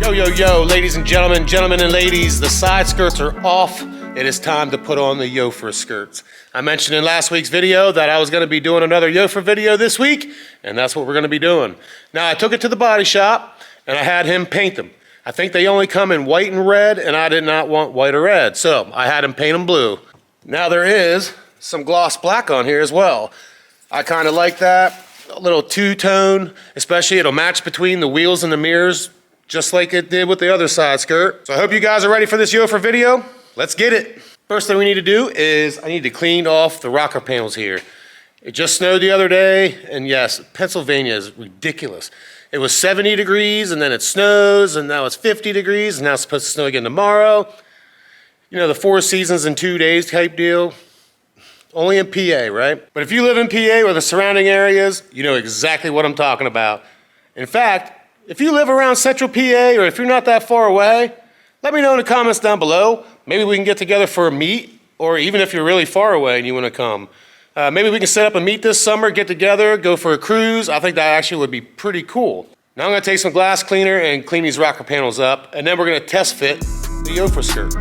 Yo, ladies and gentlemen and ladies, the side skirts are off. It is time to put on the Yofer skirts. I mentioned in last week's video that I was going to be doing another Yofer video this week, and that's what we're going to be doing. Now, I took it to the body shop, and I had him paint them. I think they only come in white and red, and I did not want white or red, so I had him paint them blue. Now, there is some gloss black on here as well. I kind of like that, a little two-tone, especially it'll match between the wheels and the mirrors, just like it did with the other side skirt. So I hope you guys are ready for this Yofer video. Let's get it. First thing we need to do is I need to clean off the rocker panels here. It just snowed the other day, and yes, Pennsylvania is ridiculous. It was 70 degrees, and then it snows, and now it's 50 degrees, and now it's supposed to snow again tomorrow. You know, the 4 seasons in 2 days type deal. Only in PA, right? But if you live in PA or the surrounding areas, you know exactly what I'm talking about. In fact, if you live around central PA or if you're not that far away, let me know in the comments down below. Maybe we can get together for a meet, or even if you're really far away and you want to come. Maybe we can set up a meet this summer, get together, go for a cruise. I think that actually would be pretty cool. Now I'm going to take some glass cleaner and clean these rocker panels up, and then we're going to test fit the Yofer skirt.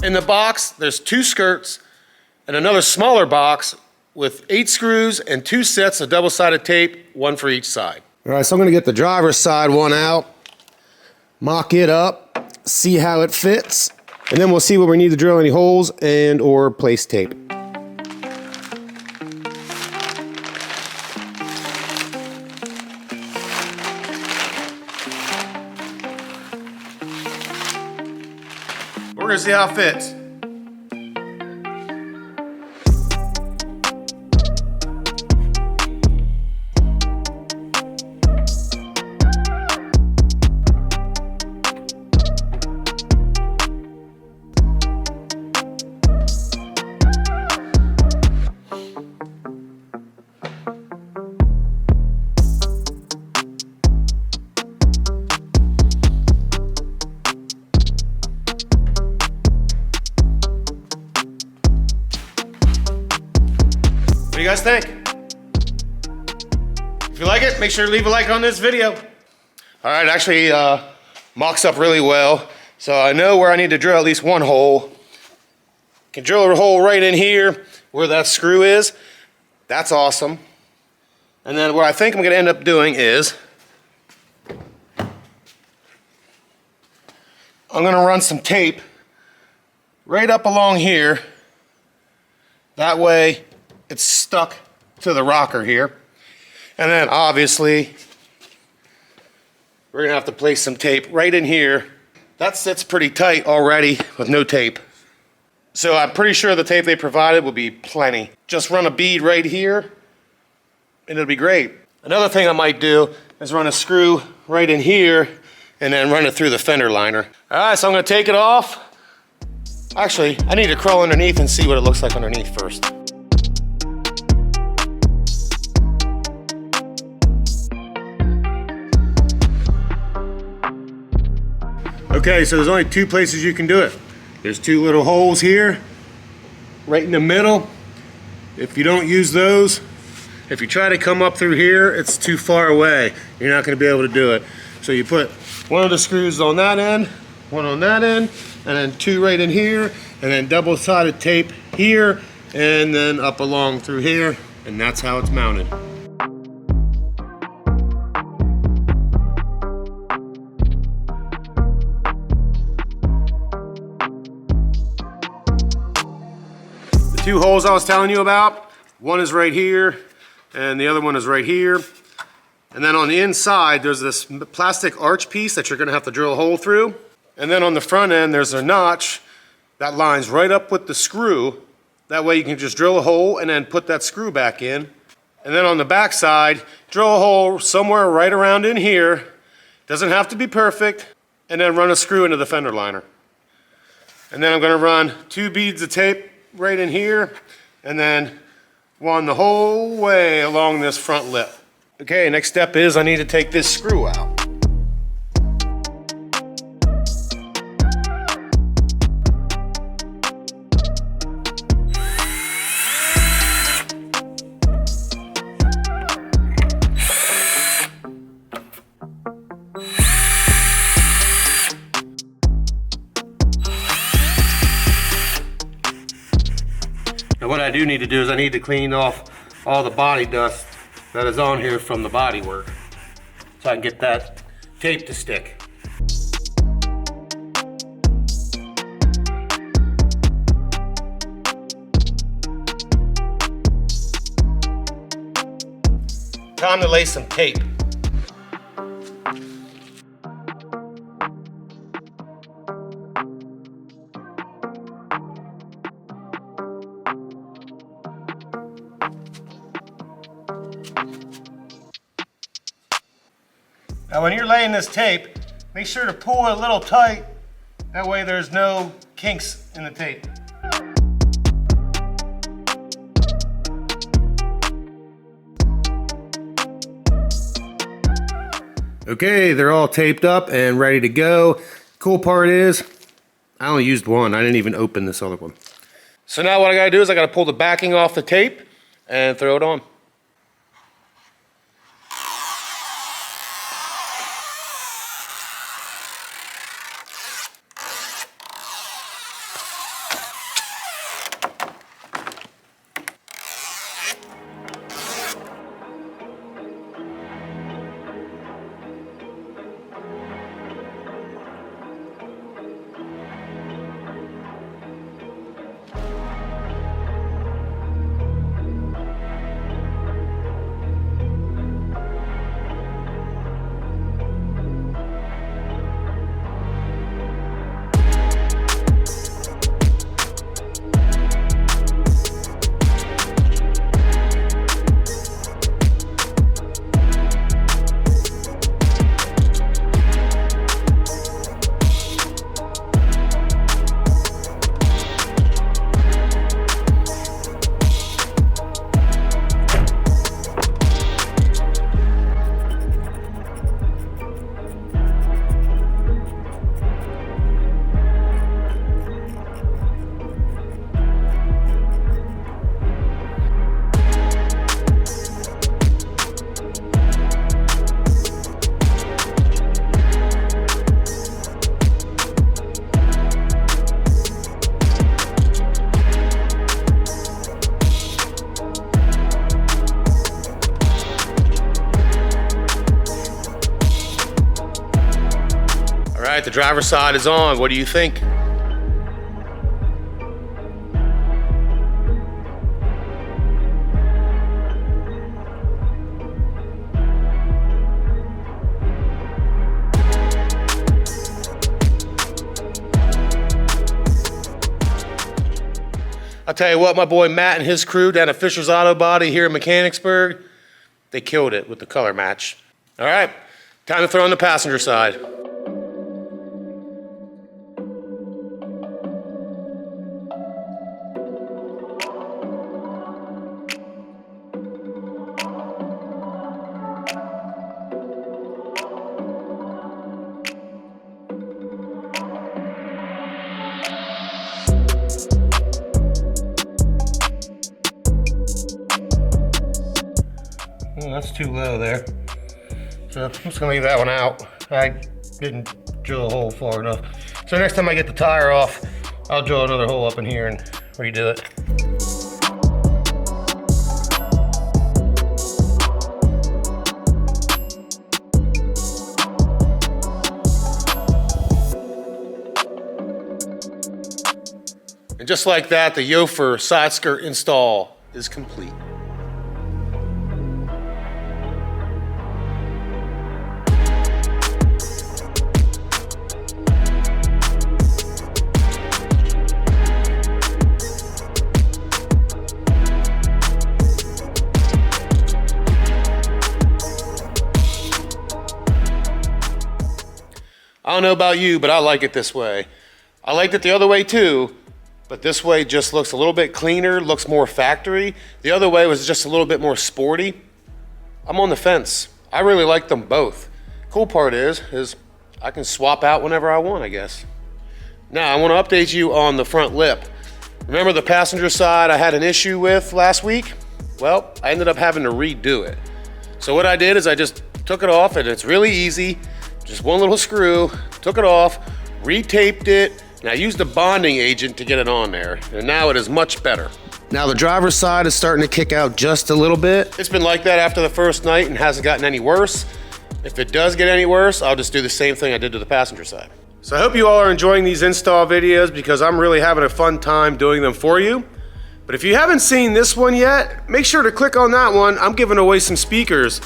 In the box, there's 2 skirts and another smaller box with 8 screws and 2 sets of double-sided tape, 1 for each side. All right, so I'm gonna get the driver's side one out, mock it up, see how it fits, and then we'll see where we need to drill any holes and or place tape. We're gonna see how it fits. What do you guys think? If you like it, make sure to leave a like on this video. All right, actually mocks up really well. So I know where I need to drill at least 1 hole. Can drill a hole right in here where that screw is. That's awesome. And then what I think I'm gonna end up doing is I'm gonna run some tape right up along here. That way it's stuck to the rocker here. And then obviously we're gonna have to place some tape right in here. That sits pretty tight already with no tape. So I'm pretty sure the tape they provided will be plenty. Just run a bead right here and it'll be great. Another thing I might do is run a screw right in here and then run it through the fender liner. All right, so I'm gonna take it off. Actually, I need to crawl underneath and see what it looks like underneath first. Okay, so there's only 2 places you can do it. There's 2 little holes here, right in the middle. If you don't use those, if you try to come up through here, it's too far away. You're not gonna be able to do it. So you put 1 of the screws on that end, 1 on that end, and then 2 right in here, and then double-sided tape here, and then up along through here, and that's how it's mounted. The 2 holes I was telling you about, one is right here, and the other one is right here. And then on the inside, there's this plastic arch piece that you're gonna have to drill a hole through. And then on the front end, there's a notch that lines right up with the screw. That way you can just drill a hole and then put that screw back in. And then on the back side, drill a hole somewhere right around in here. Doesn't have to be perfect. And then run a screw into the fender liner. And then I'm going to run 2 beads of tape right in here, and then one the whole way along this front lip. Okay, next step is I need to take this screw out. Now what I do need to do is I need to clean off all the body dust that is on here from the body work, so I can get that tape to stick. Time to lay some tape. Now when you're laying this tape, make sure to pull it a little tight. That way there's no kinks in the tape. Okay, they're all taped up and ready to go. Cool part is, I only used one. I didn't even open this other one. So now what I gotta do is I gotta pull the backing off the tape and throw it on. All right, the driver's side is on. What do you think? I'll tell you what, my boy Matt and his crew down at Fisher's Auto Body here in Mechanicsburg, they killed it with the color match. All right, time to throw on the passenger side. That's too low there. So I'm just gonna leave that one out. I didn't drill a hole far enough. So next time I get the tire off, I'll drill another hole up in here and redo it. And just like that, the Yofer side skirt install is complete. I don't know about you, but I like it this way. I liked it the other way too, but this way just looks a little bit cleaner, looks more factory. The other way was just a little bit more sporty. I'm on the fence. I really like them both. Cool part is I can swap out whenever I want, I guess. Now, I want to update you on the front lip. Remember the passenger side I had an issue with last week? Well, I ended up having to redo it. So what I did is I just took it off, and it's really easy. Just one little screw, took it off, retaped it, and I used a bonding agent to get it on there. And now it is much better. Now the driver's side is starting to kick out just a little bit. It's been like that after the first night and hasn't gotten any worse. If it does get any worse, I'll just do the same thing I did to the passenger side. So I hope you all are enjoying these install videos because I'm really having a fun time doing them for you. But if you haven't seen this one yet, make sure to click on that one. I'm giving away some speakers.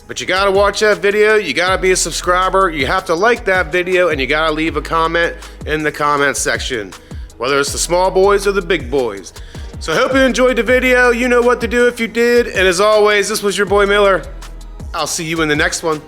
But you gotta watch that video, you gotta be a subscriber, you have to like that video, and you gotta leave a comment in the comment section, whether it's the small boys or the big boys. So I hope you enjoyed the video. You know what to do if you did. And as always, this was your boy Miller. I'll see you in the next one.